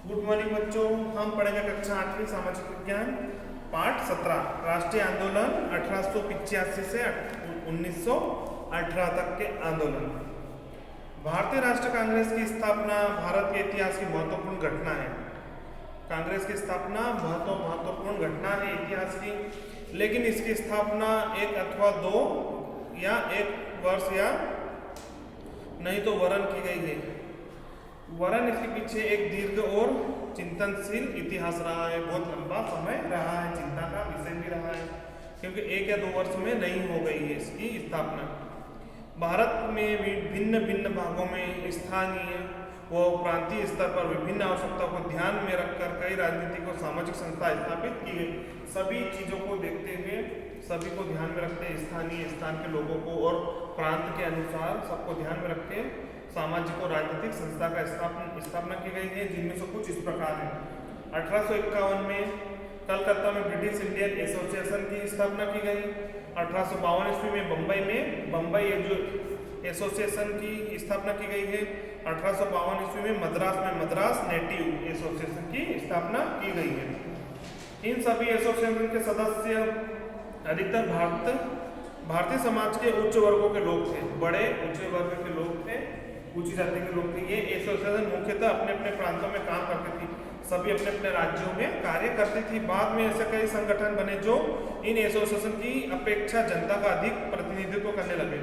Good morning बच्चों। हम पढ़ेंगे कक्षा 8वीं सामाजिक विज्ञान पाठ 17 राष्ट्रीय आंदोलन 1885 से 1918 तक के आंदोलन। भारतीय राष्ट्रीय कांग्रेस की स्थापना भारत के इतिहास की महत्वपूर्ण घटना है। कांग्रेस की स्थापना महत्वपूर्ण घटना है इतिहास की, लेकिन इसकी स्थापना एक अथवा दो या एक वर्ष या नहीं तो वरन की गई है। वरन इसके पीछे एक दीर्घ और चिंतनशील इतिहास रहा है, बहुत लंबा समय रहा है, चिंता का विषय भी रहा है, क्योंकि एक या दो वर्ष में नहीं हो गई है इसकी स्थापना। भारत में भिन्न भिन्न भागों में स्थानीय व प्रांतीय स्तर पर विभिन्न आवश्यकताओं को ध्यान में रखकर कई राजनीतिक और सामाजिक संस्था स्थापित की गई। सभी चीज़ों को देखते हुए, सभी को ध्यान में रखते स्थानीय स्थान के लोगों को और प्रांत के अनुसार सबको ध्यान में रख के सामाजिक और राजनीतिक संस्था का स्थापना की गई है, जिनमें से कुछ इस प्रकार है। 1851 में कलकत्ता में ब्रिटिश इंडियन एसोसिएशन की स्थापना की गई। 1852 ईस्वी में बम्बई एसोसिएशन की स्थापना की गई है। 1852 ईस्वी में मद्रास नेटिव एसोसिएशन की स्थापना की गई है। इन सभी एसोसिएशन के सदस्य अधिकतर भारतीय समाज के उच्च वर्गों के लोग थे, बड़े ऊंचे वर्ग के लोग थे, ऊंची जाति के लोग थे। ये एसोसिएशन मुख्यतः अपने अपने प्रांतों में काम करती थी, सभी अपने अपने राज्यों में कार्य करती थी। बाद में ऐसे कई संगठन बने जो इन एसोसिएशन की अपेक्षा जनता का अधिक प्रतिनिधित्व करने लगे,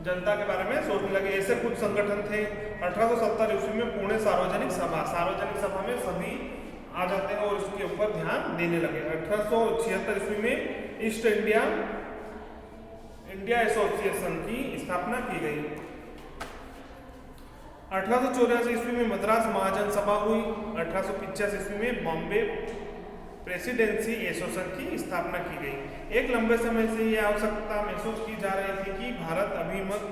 जनता के बारे में सोचने लगे। ऐसे कुछ संगठन थे। 1870 ईस्वी में पुणे सार्वजनिक सभा में सभी आ जाते हैं और इसके ऊपर ध्यान देने लगे। 1876 ईस्वी में ईस्ट इंडिया एसोसिएशन की स्थापना की गई। 1884 ईस्वी में मद्रास महाजन सभा हुई। 1885 ईस्वी में बॉम्बे प्रेसिडेंसी एसोसिएशन की स्थापना की गई। एक लंबे समय से यह आवश्यकता महसूस की जा रही थी कि भारत अभिमत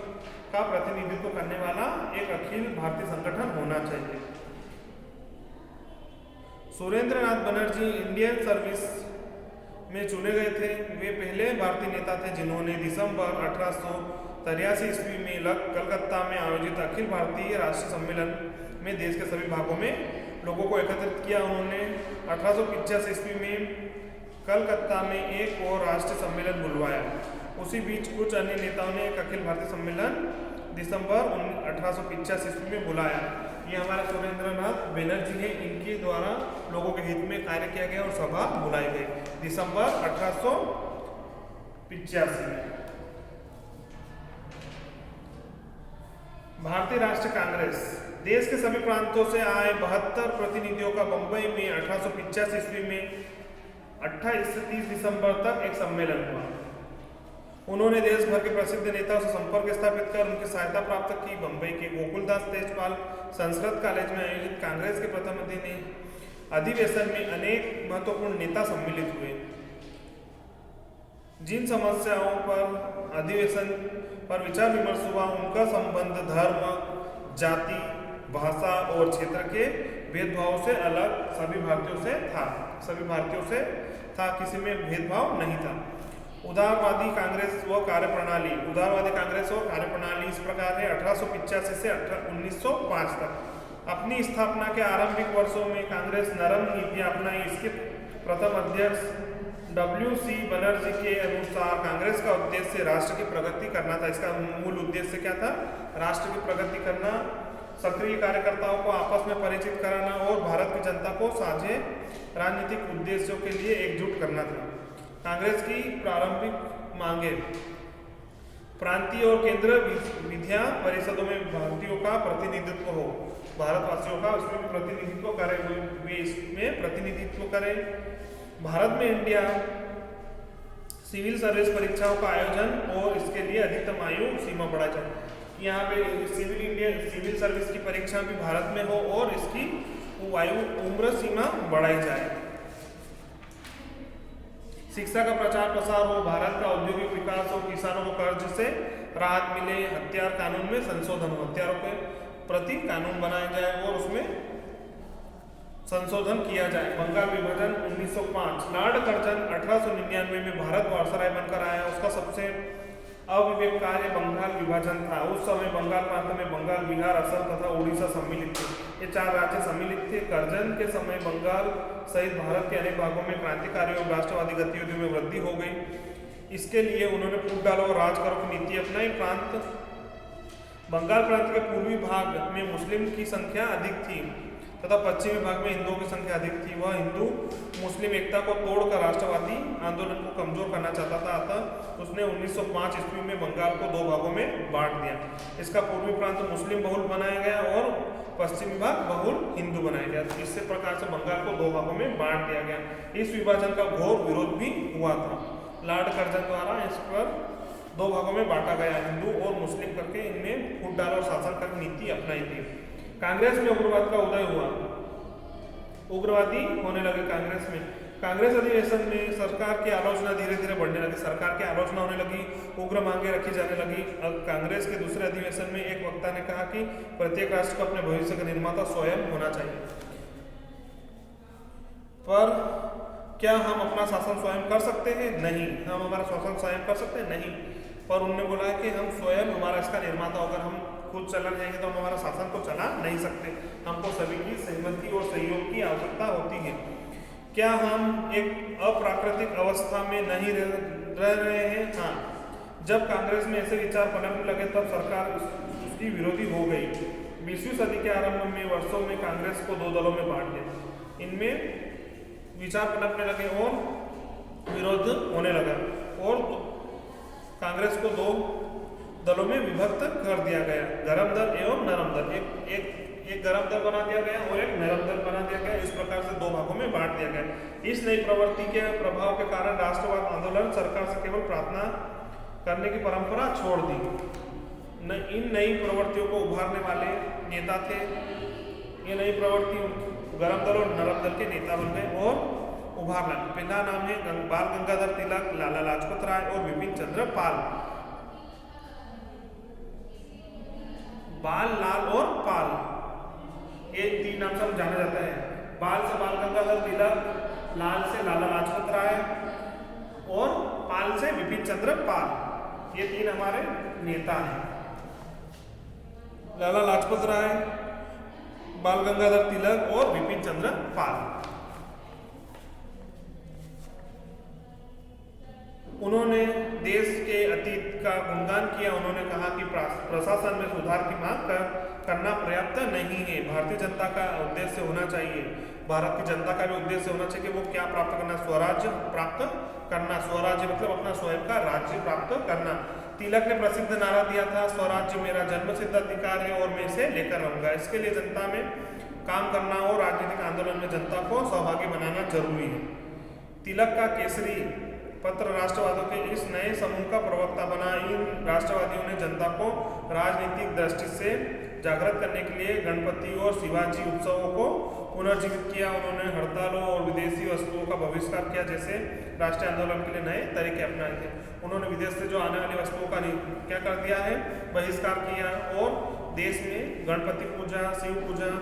का प्रतिनिधित्व करने वाला एक अखिल भारतीय संगठन होना चाहिए। सुरेंद्र नाथ बनर्जी इंडियन सर्विस में चुने गए थे। वे पहले भारतीय नेता थे जिन्होंने दिसंबर 1883 ईस्वी में कलकत्ता में आयोजित अखिल भारतीय राष्ट्रीय सम्मेलन में देश के सभी भागों में लोगों को एकत्रित किया। उन्होंने 1885 ईस्वी में कलकत्ता में एक और राष्ट्रीय सम्मेलन बुलवाया। उसी बीच कुछ अन्य नेताओं ने एक अखिल भारतीय सम्मेलन दिसंबर 1885 ईस्वी में बुलाया। ये हमारा सुरेंद्र नाथ बनर्जी है, इनके द्वारा लोगों के हित में कार्य किया गया और सभा बुलाई गई दिसंबर 1885 में। भारतीय राष्ट्रीय कांग्रेस देश के सभी प्रांतों से आए 72 प्रतिनिधियों का बंबई में 1885 ईस्वी में 28 से 30 दिसंबर तक एक सम्मेलन हुआ। उन्होंने देश भर के प्रसिद्ध नेताओं से संपर्क स्थापित कर उनकी सहायता प्राप्त की। बंबई के गोकुलदास तेजपाल संस्कृत कॉलेज में आयोजित कांग्रेस के प्रथम अधिवेशन में अनेक महत्वपूर्ण नेता सम्मिलित हुए। जिन समस्याओं पर अधिवेशन पर विचार विमर्श हुआ उनका संबंध धर्म, जाति, भाषा और क्षेत्र के भेदभाव से अलग सभी भारतीयों से था, किसी में भेदभाव नहीं था। उदारवादी कांग्रेस व कार्यप्रणाली इस प्रकार है। 1885 से 1905 तक अपनी स्थापना के आरंभिक वर्षों में कांग्रेस नरम नीतियां अपनाई। इसके प्रथम अध्यक्ष WC बनर्जी के अनुसार कांग्रेस का उद्देश्य राष्ट्र की प्रगति करना था। इसका मूल उद्देश्य क्या था? राष्ट्र की प्रगति करना, सक्रिय कार्यकर्ताओं को आपस में परिचित कराना और भारत की जनता को साझे राजनीतिक उद्देश्यों के लिए एकजुट करना था। कांग्रेस की प्रारंभिक मांगे प्रांतीय और केंद्र विधियां परिषदों में भारतीयों का प्रतिनिधित्व हो, भारतवासियों का उसमें प्रतिनिधित्व करें, वे इसमें प्रतिनिधित्व करें। भारत में इंडिया सिविल सर्विस परीक्षाओं का आयोजन और इसके लिए अधिकतम आयु सीमा बढ़ा जाए। यहाँ पे सिविल सर्विस की परीक्षा भी भारत में हो और इसकी उम्र सीमा बढ़ाई जाए। शिक्षा का प्रचार प्रसार हो, भारत का औद्योगिक विकास हो, किसानों को कर्ज से राहत मिले, हथियार कानून में संशोधन हो, हथियारों के प्रति कानून बनाया जाए और उसमें संशोधन किया जाए। बंगाल विभाजन 1905 लॉर्ड कर्जन 1899 में भारत वायसराय बनकर आया। उसका सबसे अविवेककार्य बंगाल विभाजन था। उस समय बंगाल प्रांत में बंगाल, बिहार, असम तथा उड़ीसा सम्मिलित थे। ये 4 राज्य सम्मिलित थे। कर्जन के समय बंगाल सहित भारत के अनेक भागों में क्रांतिकारी और राष्ट्रवादी गतिविधियों में वृद्धि हो गई। इसके लिए उन्होंने फूट डालो और राज करो की नीति अपनाई। बंगाल प्रांत के पूर्वी भाग में मुस्लिम की संख्या अधिक थी तथा पश्चिमी भाग में हिंदुओं की संख्या अधिक थी। वह हिंदू मुस्लिम एकता को तोड़कर राष्ट्रवादी आंदोलन को कमजोर करना चाहता था। अतः उसने 1905 ईस्वी में बंगाल को 2 भागों में बांट दिया। इसका पूर्वी प्रांत मुस्लिम बहुल बनाया गया और पश्चिमी भाग बहुल हिंदू बनाया गया। तो इस प्रकार से बंगाल को 2 भागों में बांट दिया गया। इस विभाजन का घोर विरोध भी हुआ था। लॉर्ड कर्जन द्वारा इस पर 2 भागों में बांटा गया, हिंदू और मुस्लिम करके इनमें फूट डालो और शासन कर नीति अपनाई थी। कांग्रेस में उग्रवाद का उदय हुआ, उग्रवादी होने लगे कांग्रेस में। कांग्रेस अधिवेशन में सरकार की आलोचना धीरे धीरे बढ़ने लगी, सरकार की आलोचना होने लगी, उग्र मांगे रखी जाने लगी। अब कांग्रेस के दूसरे अधिवेशन में एक वक्ता ने कहा कि प्रत्येक राष्ट्र को अपने भविष्य का निर्माता स्वयं होना चाहिए। पर क्या हम अपना शासन स्वयं कर सकते हैं? नहीं। हम हमारा शासन स्वयं कर सकते हैं? नहीं। पर उन्होंने बोला है कि हम स्वयं हमारा इसका निर्माता होकर हम खुद चलना जाएंगे तो हम हमारा शासन को चला नहीं सकते। हमको सभी की सहमति और सहयोग की आवश्यकता होती है। क्या हम एक अप्राकृतिक अवस्था में नहीं रह रहे हैं? हाँ। जब कांग्रेस में ऐसे विचार पनपने लगे तब सरकार उसकी विरोधी हो गई। 20वीं सदी के आरंभ में वर्षों में कांग्रेस को 2 दलों में बांट दिया। इनमें विचार पनपने लगे और विरोध होने लगा और कांग्रेस को 2 दलों में विभक्त कर दिया गया, गरम दल एवं नरम दल। एक गरम दल बना दिया गया और एक नरम दल बना दिया गया। इस प्रकार से 2 भागों में बांट दिया गया। इस नई प्रवृत्ति के प्रभाव के कारण राष्ट्रवाद आंदोलन सरकार से केवल प्रार्थना करने की परंपरा छोड़ दी। इन नई प्रवृत्तियों को उभारने वाले नेता थे। ये नई प्रवृत्ति गरम दल और नरम दल के नेता बन गए और उभार लाए। पहला नाम है बाल गंगाधर तिलक, लाला लाजपत राय और विपिन चंद्र पाल। बाल, लाल और पाल, ये 3 नाम से हम जाना जाता है। बाल से बाल गंगाधर तिलक, लाल से लाला लाजपत राय और पाल से विपिन चंद्र पाल। ये 3 हमारे नेता हैं। लाला लाजपत राय, बाल गंगाधर तिलक और विपिन चंद्र पाल। उन्होंने देश के अतीत का गुणगान किया। उन्होंने कहा कि प्रशासन में सुधार की मांग करना पर्याप्त नहीं है। भारतीय जनता का उद्देश्य होना चाहिए, भारत की जनता का भी उद्देश्य होना चाहिए कि वो क्या प्राप्त करना, स्वराज्य प्राप्त करना। स्वराज्य मतलब अपना स्वयं का राज्य प्राप्त करना। तिलक ने प्रसिद्ध नारा दिया था, स्वराज्य मेरा जन्मसिद्ध अधिकार है और मैं इसे लेकर रहूंगा। इसके लिए जनता में काम करना और राजनीतिक आंदोलन में जनता को सहभागी बनाना जरूरी है। तिलक का केसरी पत्र राष्ट्रवादियों के इस नए समूह का प्रवक्ता बना। इन राष्ट्रवादियों ने जनता को राजनीतिक दृष्टि से जागृत करने के लिए गणपति और शिवाजी उत्सवों को पुनर्जीवित किया। उन्होंने हड़तालों और विदेशी वस्तुओं का बहिष्कार किया, जैसे राष्ट्रीय आंदोलन के लिए नए तरीके अपनाए थे। उन्होंने विदेश से जो आने वाली वस्तुओं का क्या कर दिया है, बहिष्कार किया और देश में गणपति पूजा, शिव पूजा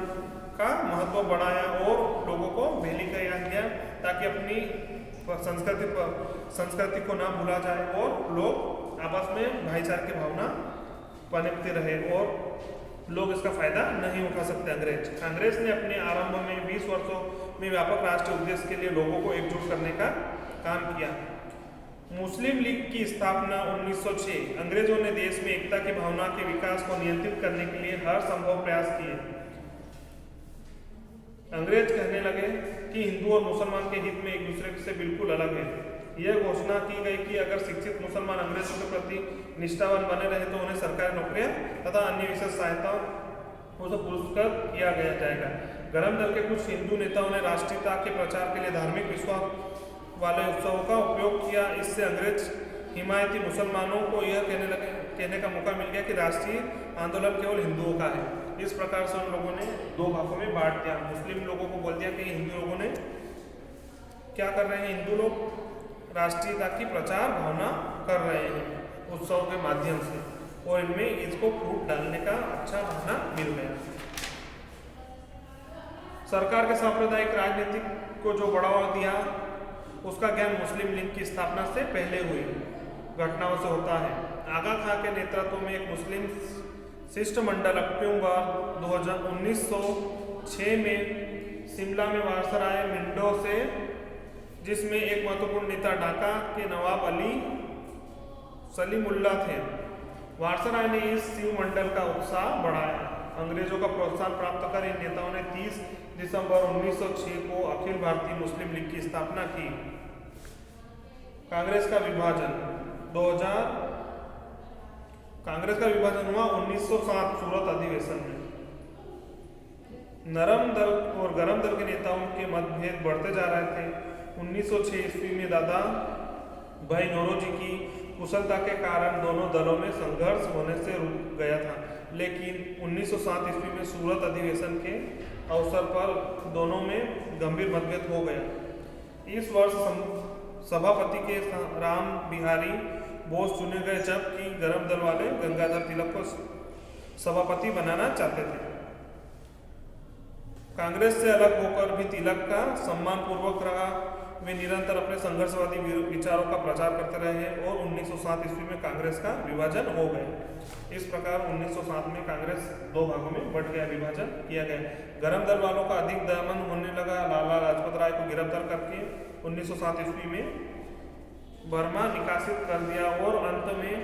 का महत्व बढ़ाया और लोगों को होली का याद दिया ताकि अपनी संस्कृति को ना भूला जाए और लोग आपस में भाईचारे की भावना पनपती रहे और लोग इसका फायदा नहीं उठा सकते। कांग्रेस ने अपने आरंभ में 20 वर्षों में व्यापक राष्ट्रीय उद्देश्य के लिए लोगों को एकजुट करने का काम किया। मुस्लिम लीग की स्थापना 1906। अंग्रेजों ने देश में एकता की भावना के विकास को नियंत्रित करने के लिए हर संभव प्रयास किए। अंग्रेज कहने लगे कि हिंदू और मुसलमान के हित में एक दूसरे से बिल्कुल अलग है। यह घोषणा की गई कि अगर शिक्षित मुसलमान अंग्रेजों के प्रति निष्ठावान बने रहे तो उन्हें सरकारी नौकरियां तथा अन्य विशेष सहायता उसे पुरस्कृत किया गया जाएगा। गरम दल के कुछ हिंदू नेताओं ने राष्ट्रीयता के प्रचार के लिए धार्मिक विश्वास वाले उत्सवों का उपयोग किया। इससे अंग्रेज हिमायती मुसलमानों को यह कहने का मौका मिल गया कि राष्ट्रीय आंदोलन केवल हिंदुओं का है। इस प्रकार से उन लोगों ने 2 भागों में बांट दिया। मुस्लिम लोगों को बोल दिया कि हिंदू लोगों ने क्या कर रहे हैं, हिंदू लोग राष्ट्रीयता की प्रचार भावना कर रहे हैं उत्सव के माध्यम से और इनमें इसको फूट डालने का अच्छा बहाना मिल गया। सरकार के सांप्रदायिक राजनीति को जो बढ़ावा दिया उसका ज्ञान मुस्लिम लीग की स्थापना से पहले हुई घटनाओं से होता है। आगा खां के नेतृत्व में एक मुस्लिम शिष्टमंडल अक्टूबर 1906 में शिमला में वायसराय मिंटो से, जिसमें एक महत्वपूर्ण नेता ढाका के नवाब अली सलीमुल्लाह थे। वायसराय ने इस शिष्टमंडल का उत्साह बढ़ाया। अंग्रेजों का प्रोत्साहन प्राप्त कर इन नेताओं ने 30 दिसंबर 1906 को अखिल भारतीय मुस्लिम लीग की स्थापना की। कांग्रेस का विभाजन 2000 कांग्रेस का विभाजन हुआ 1907 सूरत अधिवेशन में। नरम दल और गरम दल के नेताओं के मतभेद बढ़ते जा रहे थे। 1906 ईस्वी में दादा भाई नौरोजी की कुशलता के कारण दोनों दलों में संघर्ष होने से रुक गया था, लेकिन 1907 ईस्वी में सूरत अधिवेशन के अवसर पर दोनों में गंभीर मतभेद हो गया। इस वर्ष सभापति के राम बिहारी बोस चुने गए, जबकि गरम दल वाले गंगाधर तिलक को सभापति बनाना चाहते थे। कांग्रेस से अलग होकर भी तिलक का सम्मान पूर्वक रहा। वे निरंतर अपने संघर्षवादी विचारों का प्रचार करते रहे और 1907 ईस्वी में कांग्रेस का विभाजन हो गया। इस प्रकार 1907 में कांग्रेस दो भागों में बंट गया, विभाजन किया गया। गरम दल वालों का अधिक दमन होने लगा। लाला लाजपत राय को गिरफ्तार करके 1907 ईस्वी में बर्मा निकासित कर दिया और अंत में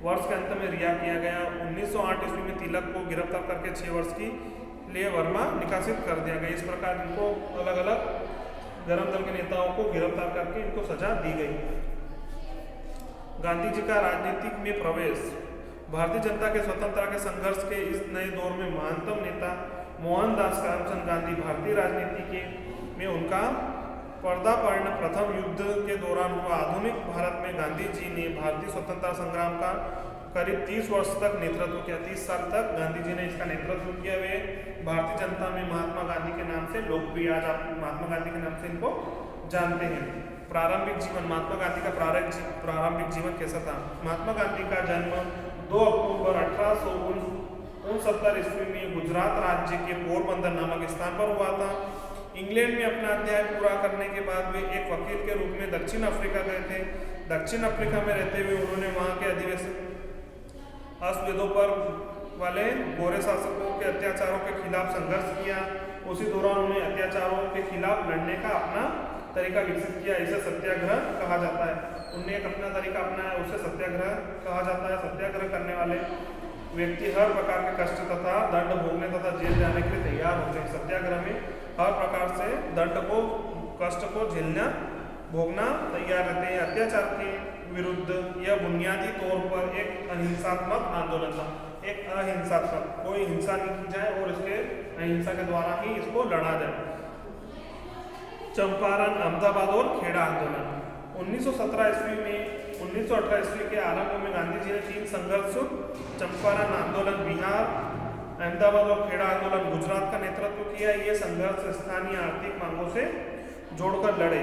वर्ष के अंत में रिहा किया गया। 1908 ईस्वी में तिलक को गिरफ्तार करके 6 वर्ष की लिए बर्मा निकासित कर दिया गया। इस प्रकार इनको अलग अलग गरम दल के नेताओं को गिरफ्तार करके इनको सजा दी गई। गांधी जी का राजनीतिक में प्रवेश। भारतीय जनता के स्वतंत्रता के संघर्ष के इस नए दौर में महानतम नेता मोहनदास करमचंद गांधी भारतीय राजनीति के में उनका पर्दापर्ण प्रथम युद्ध के दौरान हुआ। आधुनिक भारत में गांधी जी ने भारतीय स्वतंत्रता संग्राम का करीब 30 वर्ष तक नेतृत्व किया। 30 साल तक गांधी जी ने इसका नेतृत्व किया। वे भारतीय जनता में महात्मा गांधी के नाम से लोकप्रिय, आज आप महात्मा गांधी के नाम से इनको जानते हैं। प्रारंभिक जीवन। महात्मा गांधी का प्रारंभिक जीवन कैसा था? महात्मा गांधी का जन्म 2 अक्टूबर 1869 ईस्वी में गुजरात राज्य के पोरबंदर नामक स्थान पर हुआ था। इंग्लैंड में अपना अध्याय पूरा करने के बाद वे एक वकील के रूप में दक्षिण अफ्रीका गए थे। दक्षिण अफ्रीका में रहते हुए उन्होंने वहां के अधिवेशन अस्वेदों पर वाले गोरे शासकों के अत्याचारों के खिलाफ संघर्ष किया। उसी दौरान उन्हें अत्याचारों के खिलाफ लड़ने का अपना तरीका विकसित किया। इसे सत्याग्रह कहा जाता है। उन्हें एक अपना तरीका अपनाया, उसे सत्याग्रह कहा जाता है। सत्याग्रह करने वाले व्यक्ति हर प्रकार के कष्ट तथा दंड भोगने तथा जेल जाने के लिए तैयार होते हैं। सत्याग्रह में हर प्रकार से दंड को, कष्ट को झेलना, भोगना तैयार रहते हैं। अत्याचार के विरुद्ध यह बुनियादी तौर पर एक अहिंसात्मक आंदोलन था। एक अहिंसात्मक, कोई हिंसा नहीं की जाए और इसके अहिंसा के द्वारा ही इसको लड़ा जाए। चंपारण, अहमदाबाद और खेड़ा आंदोलन। 1917 ईस्वी में 1918 ईस्वी के आरंभ में गांधी जी ने 3 संघर्ष, चंपारण आंदोलन बिहार, अहमदाबाद और खेड़ा आंदोलन गुजरात का नेतृत्व किया। ये संघर्ष स्थानीय आर्थिक मांगों से जोड़कर लड़े।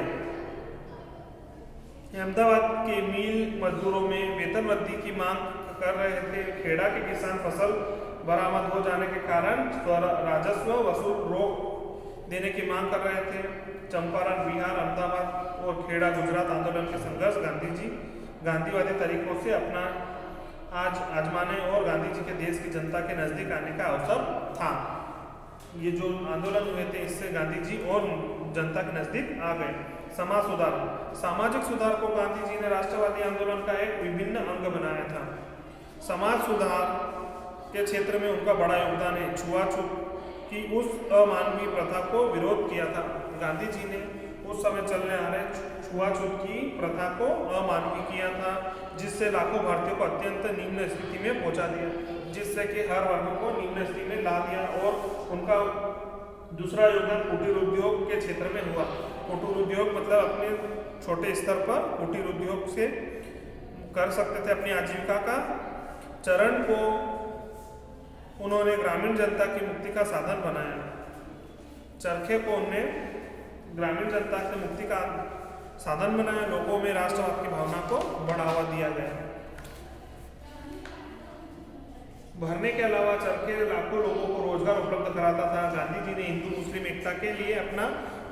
अहमदाबाद के मिल मजदूरों में वेतन वृद्धि की मांग कर रहे थे। खेड़ा के किसान फसल बरामद हो जाने के कारण राजस्व वसूल रोक देने की मांग कर रहे थे। चंपारण बिहार, अहमदाबाद और खेड़ा गुजरात आंदोलन के संघर्ष गांधी जी गांधीवादी तरीकों से अपना आज आजमाने और गांधी जी के देश की जनता के नजदीक आने का अवसर था। ये जो आंदोलन हुए थे इससे गांधी जी और जनता के नजदीक आ गए। समाज सुधार। सामाजिक सुधार को गांधी जी ने राष्ट्रवादी आंदोलन का एक विभिन्न अंग बनाया था। समाज सुधार के क्षेत्र में उनका बड़ा योगदान है। छुआछूत की उस अमानवीय प्रथा को विरोध किया था। गांधी जी ने उस समय चलने आ रहे छुआछूत की प्रथा को अमानवीय किया था, जिससे लाखों भारतीयों को अत्यंत निम्न स्थिति में पहुंचा दिया, जिससे कि हर वर्ग को निम्न स्थिति में ला दिया। और उनका दूसरा योगदान कुटीर उद्योग के क्षेत्र में हुआ। कुटीर उद्योग मतलब अपने छोटे स्तर पर कुटीर उद्योग से कर सकते थे अपनी आजीविका का चरण को उन्होंने ग्रामीण जनता की मुक्ति का साधन बनाया। चरखे को उन्होंने ग्रामीण जनता से मुक्ति का साधन बनाया। लोगों में राष्ट्रवाद की भावना को बढ़ावा दिया गया। भरने के अलावा चरखे लाखों लोगों को रोजगार उपलब्ध कराता था। गांधी जी ने हिंदू मुस्लिम एकता के लिए अपना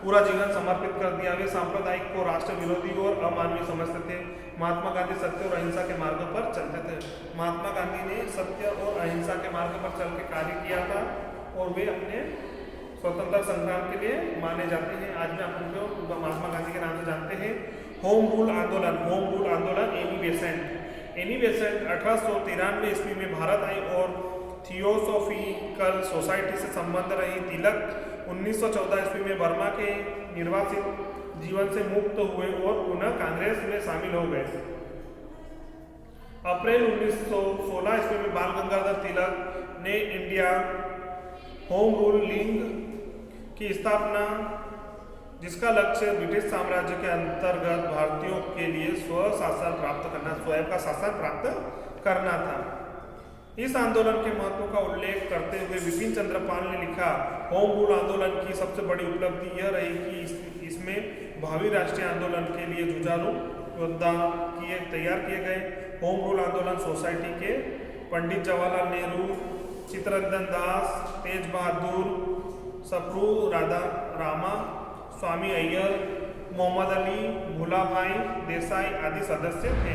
पूरा जीवन समर्पित कर दिया। वे सांप्रदायिक को राष्ट्र विरोधी और अमानवीय समझते थे। महात्मा गांधी सत्य और अहिंसा के मार्ग पर चलते थे। महात्मा गांधी ने सत्य और अहिंसा के मार्ग पर चल के कार्य किया था और वे अपने स्वतंत्रता संग्राम के लिए माने जाते हैं। आज में आप उनको महात्मा गांधी के नाम से जानते हैं। होम रूल आंदोलन एनी बेसेंट 1893 ईस्वी में भारत आई और थियोसॉफिकल सोसाइटी से संबंध रही। तिलक 1914 ईस्वी में बर्मा के निर्वासित जीवन से मुक्त हुए और पुनः कांग्रेस में शामिल हो गए। अप्रैल 1916 ईस्वी में बाल गंगाधर तिलक ने इंडिया होम रूल लीग की स्थापना, जिसका लक्ष्य ब्रिटिश साम्राज्य के अंतर्गत भारतीयों के लिए स्वयं का शासन प्राप्त करना था। इस आंदोलन के महत्व का उल्लेख करते हुए बिपिन चंद्र पाल ने लिखा, होम रूल आंदोलन की सबसे बड़ी उपलब्धि यह रही कि इसमें भावी राष्ट्रीय आंदोलन के लिए जुझारू योद्धा तैयार किए गए। होम रूल आंदोलन सोसाइटी के पंडित जवाहरलाल नेहरू, चित्तरंजन दास, तेज बहादुर, सप्रू रामा, स्वामी अय्यर, मोहम्मद अली, भूलाभाई देसाई आदि सदस्य थे।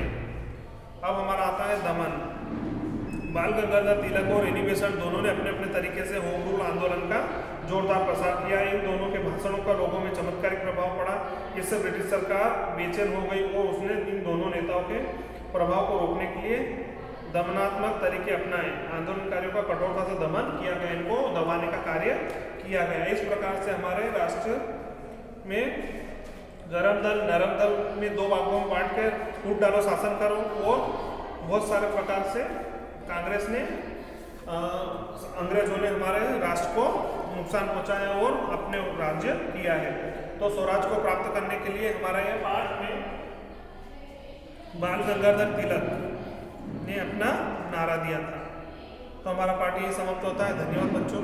अब हमारा आता है दमन। बाल गंगाधर तिलक और एनी बेसेंट दोनों ने अपने अपने तरीके से होम रूल आंदोलन का जोरदार प्रसार किया। इन दोनों के भाषणों का लोगों में चमत्कारिक प्रभाव पड़ा। इससे ब्रिटिश सरकार बेचैन हो गई और उसने इन दोनों नेताओं के प्रभाव को रोकने के लिए दमनात्मक तरीके अपनाए। आंदोलनकारियों का कठोरता से दमन किया गया, इनको दबाने का कार्य किया गया। इस प्रकार से हमारे राष्ट्र में गरम दल नरम दल में दो भागों में बांट कर टूट डालो शासन करो, और बहुत सारे प्रकार से कांग्रेस ने अंग्रेजों ने हमारे राष्ट्र को नुकसान पहुंचाया और अपने राज्य किया है। तो स्वराज को प्राप्त करने के लिए हमारा यह पाठ में बाल गंगाधर तिलक ने अपना नारा दिया था। तो हमारा पाठ यही समाप्त होता है। धन्यवाद बच्चों।